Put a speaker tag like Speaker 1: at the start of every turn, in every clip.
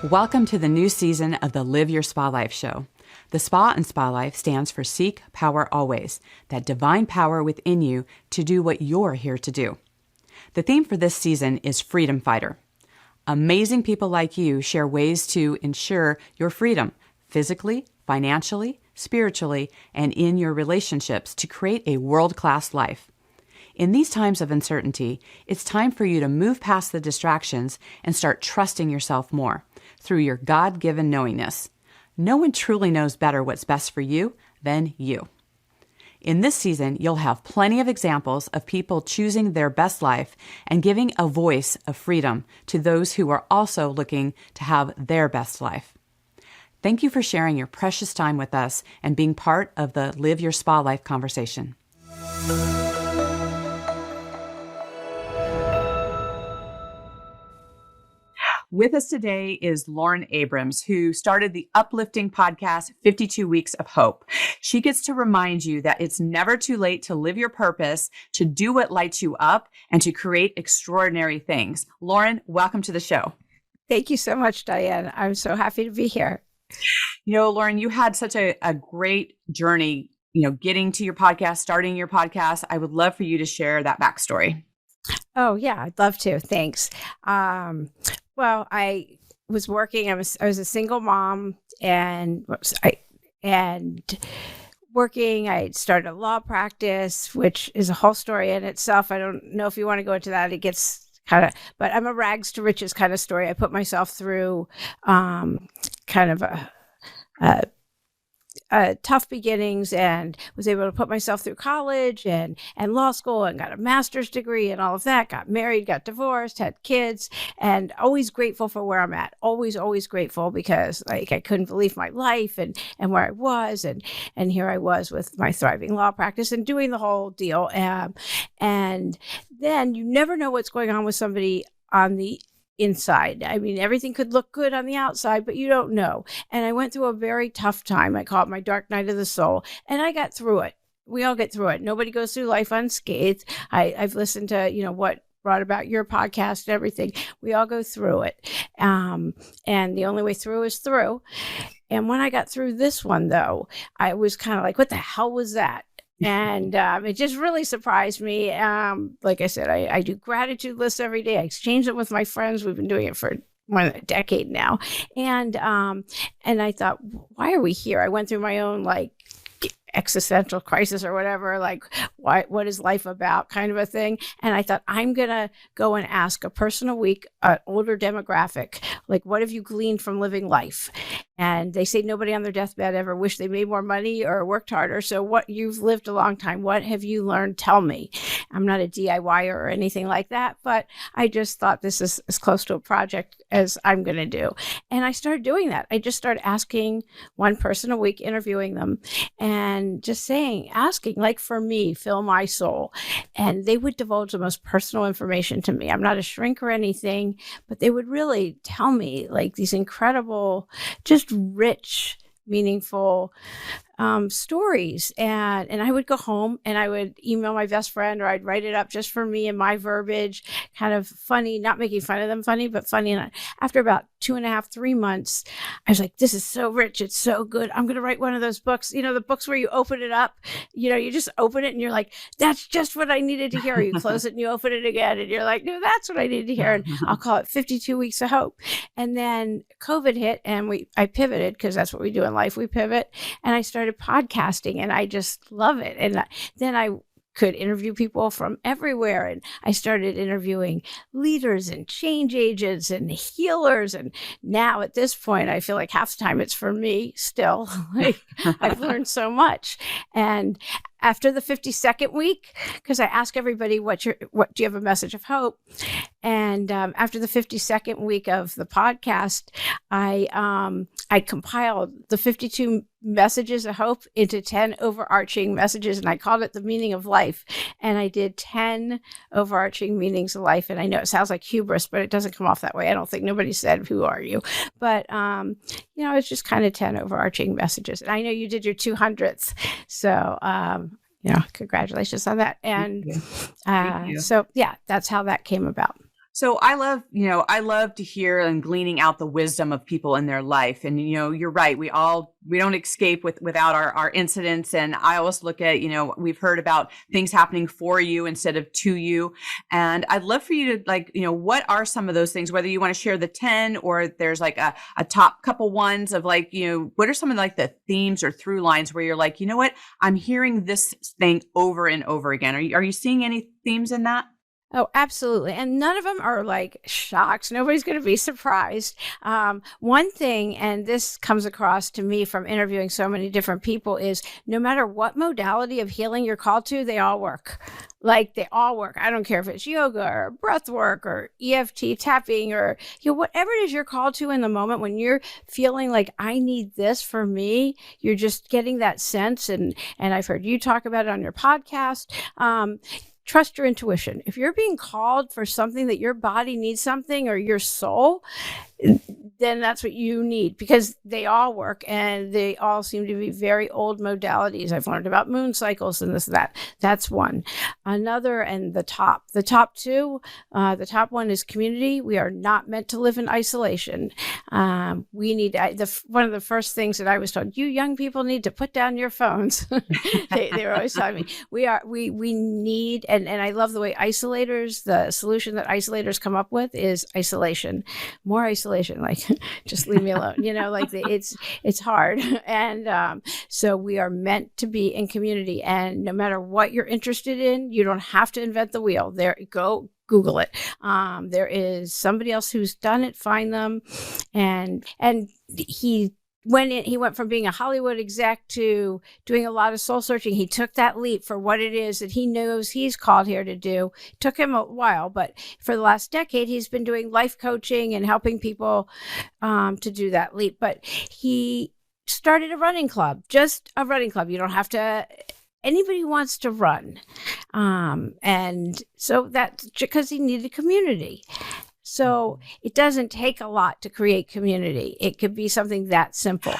Speaker 1: Welcome to the new season of the Live Your Spa Life show. The SPA in Spa Life stands for Seek Power Always, that divine power within you to do what you're here to do. The theme for this season is Freedom Fighter. Amazing people like you share ways to ensure your freedom physically, financially, spiritually, and in your relationships to create a world-class life. In these times of uncertainty, it's time for you to move past the distractions and start trusting yourself more through your God-given knowingness. No one truly knows better what's best for you than you. In this season, you'll have plenty of examples of people choosing their best life and giving a voice of freedom to those who are also looking to have their best life. Thank you for sharing your precious time with us and being part of the Live Your Spa Life conversation. With us today is Lauren Abrams, who started the uplifting podcast, 52 Weeks of Hope. She gets to remind you that it's never too late to live your purpose, to do what lights you up, and to create extraordinary things. Lauren, welcome to the show.
Speaker 2: Thank you so much, Diane. I'm so happy to be here.
Speaker 1: You know, Lauren, you had such a great journey, getting to your podcast, starting your podcast. I would love for you to share that backstory.
Speaker 2: Oh, yeah, I'd love to. Thanks. Well, I was working. I was a single mom, and working. I started a law practice, which is a whole story in itself. I don't know if you want to go into that. It gets but I'm a rags to riches kind of story. I put myself through kind of a tough beginnings, and was able to put myself through college and law school, and got a master's degree and all of that, got married, got divorced, had kids, and always grateful for where I'm at. Always grateful, because I couldn't believe my life and where I was. And here I was with my thriving law practice and doing the whole deal. And then you never know what's going on with somebody on the inside. I mean, everything could look good on the outside, but you don't know. And I went through a very tough time. I call it my dark night of the soul, and I got through it. We all get through it. Nobody goes through life unscathed. I've listened to, what brought about your podcast and everything. We all go through it. And the only way through is through. And when I got through this one, though, I was kind of like, what the hell was that? And it just really surprised me. Like I said, I do gratitude lists every day. I exchange them with my friends. We've been doing it for more than a decade now. And I thought, why are we here? I went through my own existential crisis or whatever, what is life about kind of a thing. And I thought, I'm going to go and ask a person a week, an older demographic, what have you gleaned from living life? And they say nobody on their deathbed ever wished they made more money or worked harder. So what, you've lived a long time. What have you learned? Tell me. I'm not a DIYer or anything like that, but I just thought this is as close to a project as I'm going to do. And I started doing that. I just started asking one person a week, interviewing them, and just asking, for me, fill my soul. And they would divulge the most personal information to me. I'm not a shrink or anything, but they would really tell me these incredible, just rich, meaningful stories. And I would go home and I would email my best friend, or I'd write it up just for me in my verbiage, kind of funny, not making fun of them funny, but funny. And after about 2.5, 3 months, I was like, this is so rich. It's so good. I'm going to write one of those books, the books where you open it up, you just open it and you're like, that's just what I needed to hear. You close it and you open it again and you're like, no, that's what I needed to hear. And I'll call it 52 Weeks of Hope. And then COVID hit, and I pivoted, because that's what we do in life. We pivot. And I started podcasting, and I just love it. And then I could interview people from everywhere. And I started interviewing leaders and change agents and healers. And now at this point, I feel like half the time it's for me still. I've learned so much. And after the 52nd week, because I ask everybody, what do you have a message of hope? And after the 52nd week of the podcast, I compiled the 52 messages of hope into 10 overarching messages, and I called it the meaning of life. And I did 10 overarching meanings of life. And I know it sounds like hubris, but it doesn't come off that way. I don't think nobody said, who are you? But, it's just kind of 10 overarching messages. And I know you did your 200th. So, congratulations on that. And
Speaker 1: Thank you.
Speaker 2: so, yeah, that's how that came about.
Speaker 1: So I love to hear and gleaning out the wisdom of people in their life. And, you're right. We don't escape without our incidents. And I always look at, we've heard about things happening for you instead of to you. And I'd love for you to what are some of those things, whether you want to share the 10 or there's like a top couple ones of what are some of the themes or through lines where you're like, you know what, I'm hearing this thing over and over again. Are you seeing any themes in that?
Speaker 2: Oh, absolutely. And none of them are like shocks. Nobody's going to be surprised. One thing, and this comes across to me from interviewing so many different people, is no matter what modality of healing you're called to, they all work. They all work. I don't care if it's yoga or breath work or EFT tapping or whatever it is you're called to in the moment when you're feeling like I need this for me. You're just getting that sense, and I've heard you talk about it on your podcast. Trust your intuition. If you're being called for something that your body needs something or your soul, then that's what you need, because they all work and they all seem to be very old modalities. I've learned about moon cycles and this, that. That's one. Another, and the top two, the top one is community. We are not meant to live in isolation. We need, one of the first things that I was told, you young people need to put down your phones. they were always telling me, we need, and I love the way the solution that isolators come up with is isolation, more isolation, just leave me alone, it's hard. And so we are meant to be in community, and no matter what you're interested in, you don't have to invent the wheel. Go Google it. There is somebody else who's done it, find them. And he went from being a Hollywood exec to doing a lot of soul searching. He took that leap for what it is that he knows he's called here to do. It took him a while, but for the last decade, he's been doing life coaching and helping people to do that leap. But he started a running club, just a running club. You don't have to, anybody who wants to run. And so that's because he needed community. So it doesn't take a lot to create community. It could be something that simple.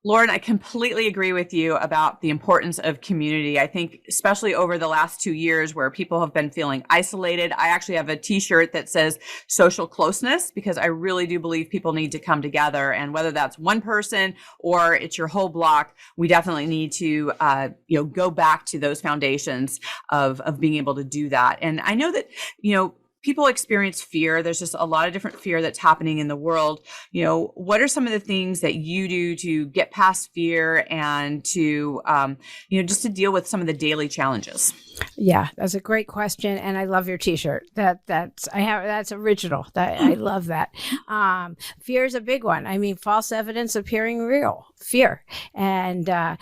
Speaker 1: Lauren, I completely agree with you about the importance of community. I think especially over the last 2 years where people have been feeling isolated. I actually have a t-shirt that says social closeness, because I really do believe people need to come together. And whether that's one person or it's your whole block, we definitely need to, go back to those foundations of being able to do that. And I know that, people experience fear. There's just a lot of different fear that's happening in the world. What are some of the things that you do to get past fear and to, just to deal with some of the daily challenges?
Speaker 2: Yeah, that's a great question, and I love your T-shirt. That's original. I love that. Fear is a big one. I mean, false evidence appearing real. Fear, and I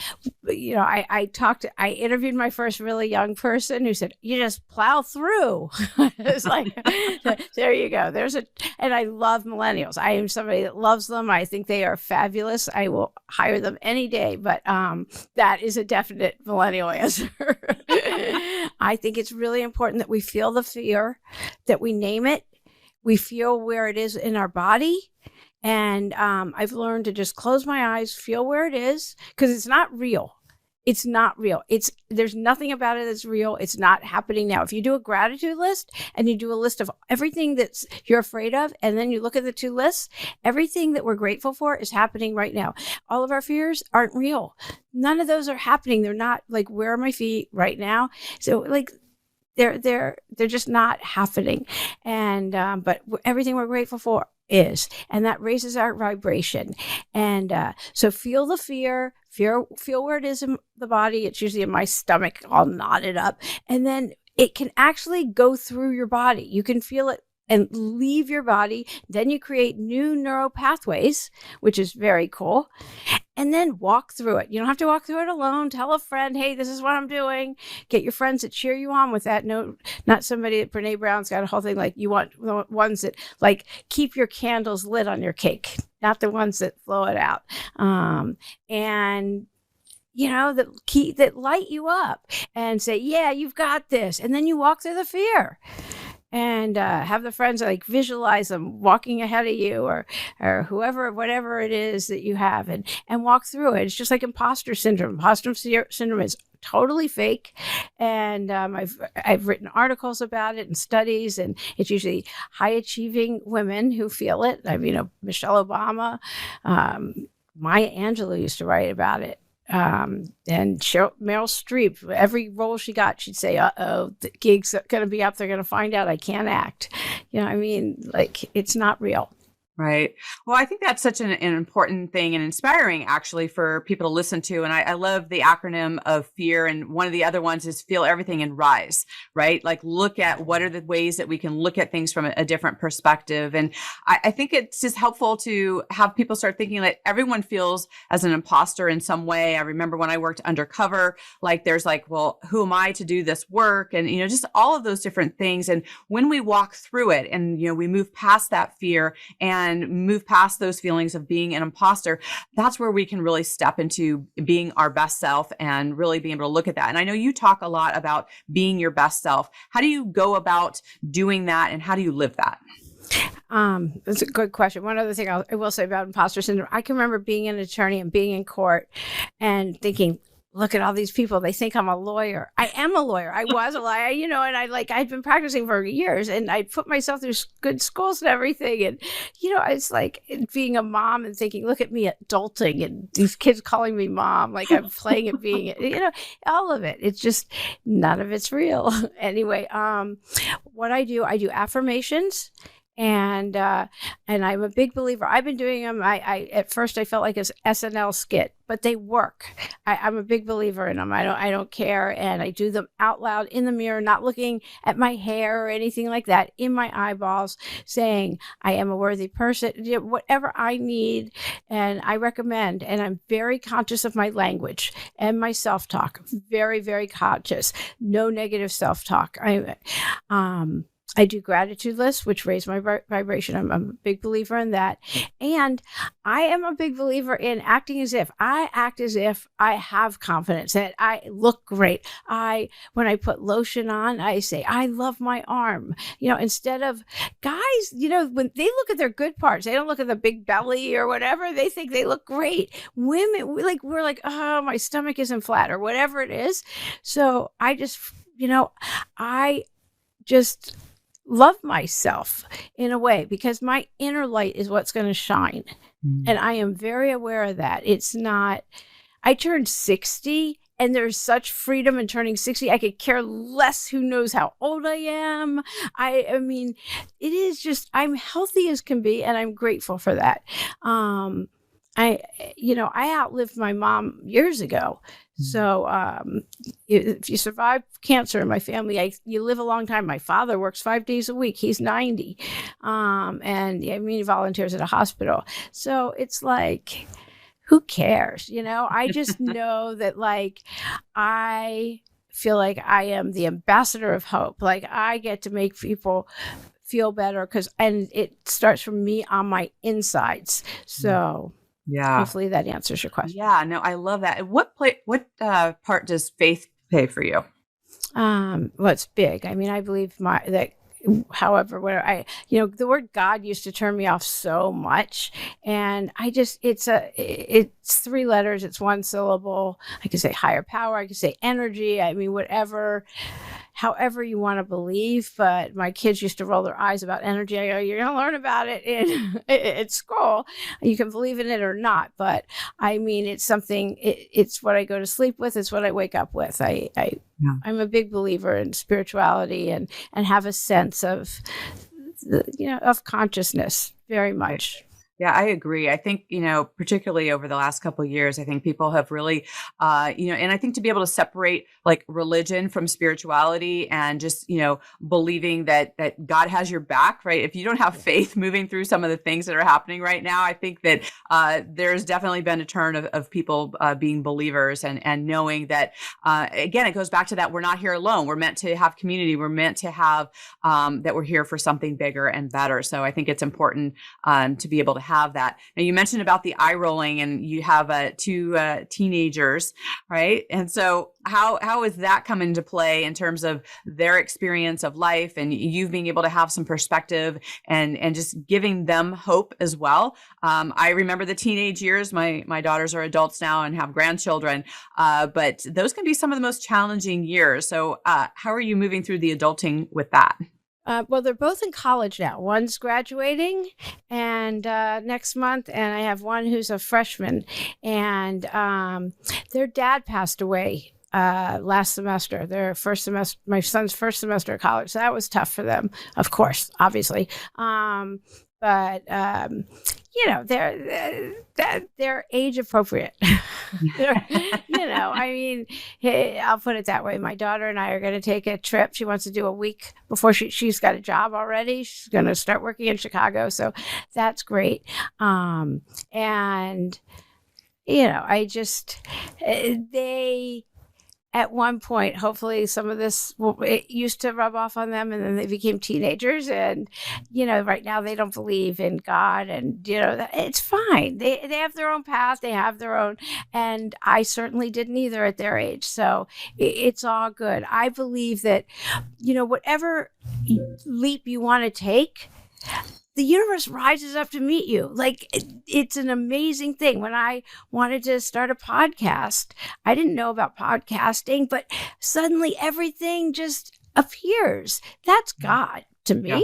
Speaker 2: interviewed my first really young person who said, "You just plow through." It's like, there you go. And I love millennials. I am somebody that loves them. I think they are fabulous. I will hire them any day. But that is a definite millennial answer. I think it's really important that we feel the fear, that we name it, we feel where it is in our body. And I've learned to just close my eyes, feel where it is, because it's not real. It's not real. There's nothing about it that's real. It's not happening now. If you do a gratitude list and you do a list of everything that's you're afraid of, and then you look at the two lists, everything that we're grateful for is happening right now. All of our fears aren't real. None of those are happening. They're not like, where are my feet right now? So they're just not happening. And but everything we're grateful for is, and that raises our vibration. And so feel the fear, feel where it is in the body. It's usually in my stomach, all knotted up. And then it can actually go through your body. You can feel it and leave your body. Then you create new neural pathways, which is very cool. And then walk through it. You don't have to walk through it alone. Tell a friend, hey, this is what I'm doing. Get your friends that cheer you on with that. No, not somebody that Brene Brown's got a whole thing like, you want the ones that like keep your candles lit on your cake, not the ones that blow it out. And that light you up and say, yeah, you've got this. And then you walk through the fear. and have the friends like visualize them walking ahead of you or whoever, whatever it is that you have, and walk through it. It's just like imposter syndrome. Imposter syndrome is totally fake, and I've written articles about it and studies, and it's usually high achieving women who feel it. Michelle Obama, Maya Angelou used to write about it. And Meryl Streep, every role she got, she'd say, "Uh-oh, the gig's going to be up. They're going to find out I can't act." It's not real.
Speaker 1: Right. Well, I think that's such an important thing and inspiring actually for people to listen to. And I love the acronym of FEAR. And one of the other ones is feel everything and rise, right? Like look at what are the ways that we can look at things from a different perspective. And I think it's just helpful to have people start thinking that everyone feels as an imposter in some way. I remember when I worked undercover, like there's like, well, who am I to do this work? And, just all of those different things. And when we walk through it and, we move past that fear and move past those feelings of being an imposter, that's where we can really step into being our best self and really being able to look at that. And I know you talk a lot about being your best self. How do you go about doing that, and how do you live that?
Speaker 2: That's a good question. One other thing I will say about imposter syndrome, I can remember being an attorney and being in court and thinking, look at all these people. They think I'm a lawyer. I am a lawyer. I was a lawyer, and I'd been practicing for years, and I'd put myself through good schools and everything. And, it's like being a mom and thinking, look at me adulting and these kids calling me mom, like I'm playing at being, all of it. It's just, none of it's real. Anyway, what I do affirmations. And I'm a big believer. I've been doing them. I at first I felt like it's SNL skit, but they work. I'm a big believer in them. I don't care, and I do them out loud in the mirror, not looking at my hair or anything like that, in my eyeballs, saying I am a worthy person, whatever I need, and I recommend. And I'm very conscious of my language and my self-talk. Very, very conscious. No negative self-talk. I do gratitude lists, which raise my vibration. I'm a big believer in that. And I am a big believer in acting as if. I act as if I have confidence, that I look great. When I put lotion on, I say, I love my arm. Instead of guys, when they look at their good parts, they don't look at the big belly or whatever. They think they look great. Women, we're like, oh, my stomach isn't flat or whatever it is. So I just love myself in a way, because my inner light is what's going to shine. And I am very aware of that. It's not, I turned 60 and there's such freedom in turning 60. I could care less who knows how old I am. I mean, it is just, I'm healthy as can be, and I'm grateful for that. I outlived my mom years ago. So if you survive cancer in my family, you live a long time. My father works 5 days a week. He's 90. And he volunteers at a hospital. So it's like, who cares? I just know that I feel like I am the ambassador of hope. Like I get to make people feel better and it starts from me on my insides. So
Speaker 1: yeah,
Speaker 2: hopefully that answers your question.
Speaker 1: Yeah, no, I love that. What part does faith play for you?
Speaker 2: Well, it's big. I believe however, the word God used to turn me off so much, and it's 3 letters. It's 1 syllable. I could say higher power. I could say energy. Whatever. However you want to believe, but my kids used to roll their eyes about energy. I go, you're going to learn about it at school. You can believe in it or not, but it's something. It's what I go to sleep with. It's what I wake up with. I'm a big believer in spirituality and have a sense of of consciousness very much.
Speaker 1: Yeah, I agree. I think, particularly over the last couple of years, I think people have really, and I think to be able to separate like religion from spirituality and just, believing that God has your back, right? If you don't have faith moving through some of the things that are happening right now, I think that there's definitely been a turn of people being believers and knowing that, again, it goes back to that we're not here alone. We're meant to have community. We're meant to have that we're here for something bigger and better. So I think it's important to be able to have that. Now, you mentioned about the eye rolling, and you have two teenagers, right? And so how is that come into play in terms of their experience of life and you being able to have some perspective and just giving them hope as well? I remember the teenage years. My daughters are adults now and have grandchildren, but those can be some of the most challenging years. So how are you moving through the adulting with that?
Speaker 2: Well, they're both in college now. One's graduating and next month, and I have one who's a freshman. And their dad passed away last semester, their first semester, my son's first semester of college. So that was tough for them, of course, obviously. But they're age appropriate. I mean, I'll put it that way. My daughter and I are going to take a trip. She wants to do a week before she's got a job already. She's going to start working in Chicago. So that's great. They, at one point, hopefully some of this it used to rub off on them, and then they became teenagers, and right now they don't believe in God, and it's fine. They have their own path, they have their own, and I certainly didn't either at their age, so it's all good. I believe that whatever leap you want to take, the universe rises up to meet you. Like, it's an amazing thing. When I wanted to start a podcast, I didn't know about podcasting, but suddenly everything just appears. That's God to me.
Speaker 1: Yeah,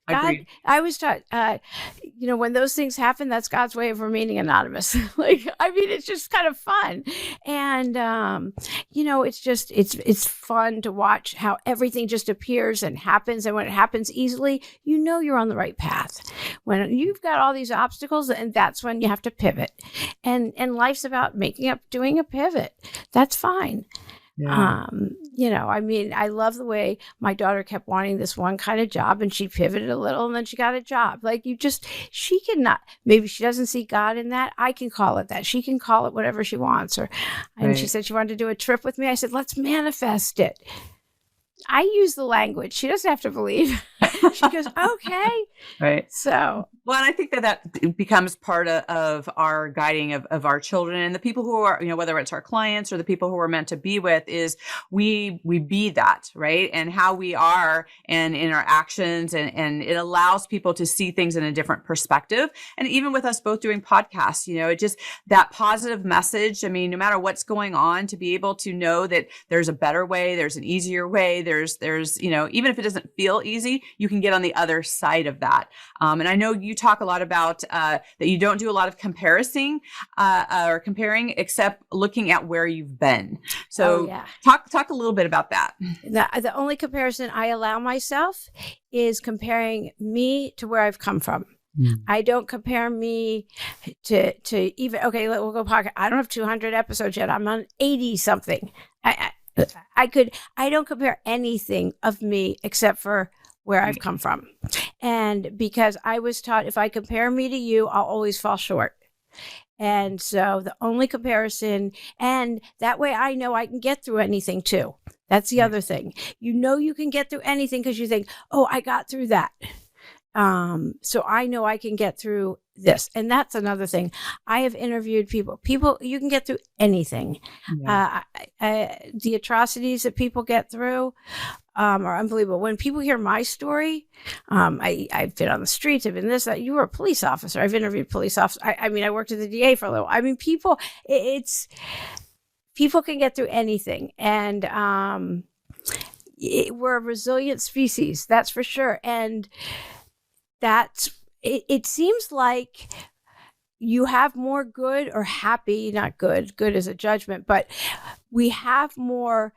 Speaker 2: God, I was taught, when those things happen, that's God's way of remaining anonymous. It's just kind of fun. And, it's fun to watch how everything just appears and happens. And when it happens easily, you're on the right path. When you've got all these obstacles, and that's when you have to pivot. And life's about doing a pivot. That's fine. Yeah. I love the way my daughter kept wanting this one kind of job, and she pivoted a little and then she got a job. She cannot, maybe she doesn't see God in that. I can call it that. She can call it whatever she wants. And she said she wanted to do a trip with me. I said, let's manifest it. I use the language. She doesn't have to believe. She goes, okay.
Speaker 1: Right.
Speaker 2: So.
Speaker 1: Well, and I think that becomes part of our guiding of our children and the people who are, whether it's our clients or the people who we're meant to be with, is we be that, right? And how we are and in our actions, and it allows people to see things in a different perspective. And even with us both doing podcasts, it just that positive message. I mean, no matter what's going on, to be able to know that there's a better way, there's an easier way, there's even if it doesn't feel easy, you can get on the other side of that. And I know you talk a lot about that you don't do a lot of comparing except looking at where you've been. So talk a little bit about that.
Speaker 2: The only comparison I allow myself is comparing me to where I've come from. I don't compare me to even, we'll go podcast. I don't have 200 episodes yet. I'm on 80 something. I don't compare anything of me except for where I've come from. And because I was taught, if I compare me to you, I'll always fall short. And so the only comparison, and that way I know I can get through anything too. That's the other thing. You can get through anything because you think, oh, I got through that. So I know I can get through this. And that's another thing. I have interviewed people, you can get through anything. Yeah. The atrocities that people get through are unbelievable. When people hear my story, I've been on the streets, I've been this, that. You were a police officer. I've interviewed police officers. I worked at the DA for a little. I mean, people can get through anything. And we're a resilient species, that's for sure. And it seems like you have more good or happy, not good is a judgment, but we have more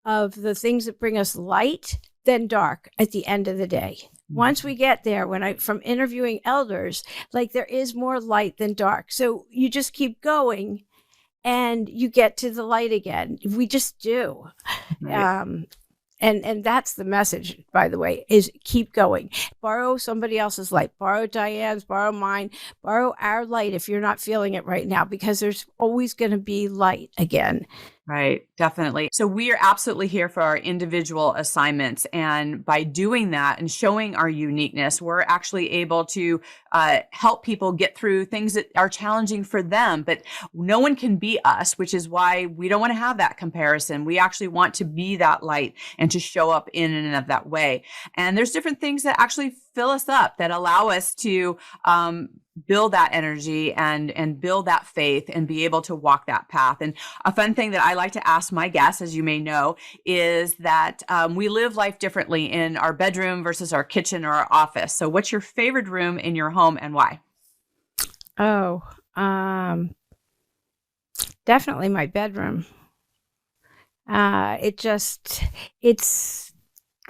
Speaker 2: of the things that bring us light than dark at the end of the day. Once we get there, from interviewing elders, there is more light than dark. So you just keep going and you get to the light again. We just do. Right. And that's the message, by the way, is keep going. Borrow somebody else's light. Borrow Diane's, borrow mine, borrow our light if you're not feeling it right now, because there's always going to be light again.
Speaker 1: Right, definitely. So we are absolutely here for our individual assignments. And by doing that and showing our uniqueness, we're actually able to help people get through things that are challenging for them. But no one can be us, which is why we don't want to have that comparison. We actually want to be that light and to show up in and of that way. And there's different things that actually fill us up, that allow us to build that energy and build that faith and be able to walk that path. And a fun thing that I like to ask my guests, as you may know, is that we live life differently in our bedroom versus our kitchen or our office. So what's your favorite room in your home and why?
Speaker 2: Oh, definitely my bedroom. It's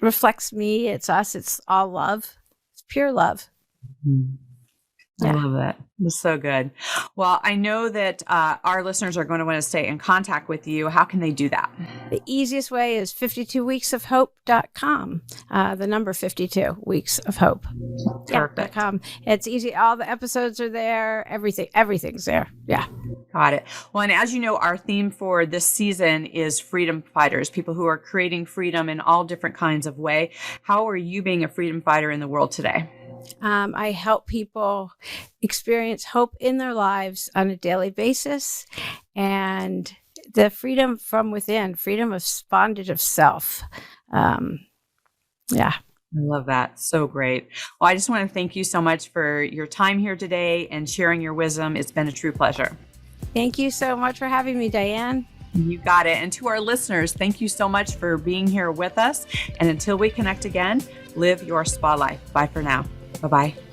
Speaker 2: reflects me. It's us. It's all love. It's pure love.
Speaker 1: Mm-hmm.
Speaker 2: Yeah.
Speaker 1: I love that. It's so good. Well, I know that our listeners are going to want to stay in contact with you. How can they do that?
Speaker 2: The easiest way is 52weeksofhope.com. The number 52 weeks of hope.
Speaker 1: Perfect.
Speaker 2: Yeah, it's easy. All the episodes are there. Everything's there. Yeah.
Speaker 1: Got it. Well, and as you know, our theme for this season is freedom fighters, people who are creating freedom in all different kinds of way. How are you being a freedom fighter in the world today?
Speaker 2: I help people experience hope in their lives on a daily basis, and the freedom from within, freedom of bondage of self. Yeah.
Speaker 1: I love that. So great. Well, I just want to thank you so much for your time here today and sharing your wisdom. It's been a true pleasure.
Speaker 2: Thank you so much for having me, Diane.
Speaker 1: You got it. And to our listeners, thank you so much for being here with us. And until we connect again, live your spa life. Bye for now. Bye-bye.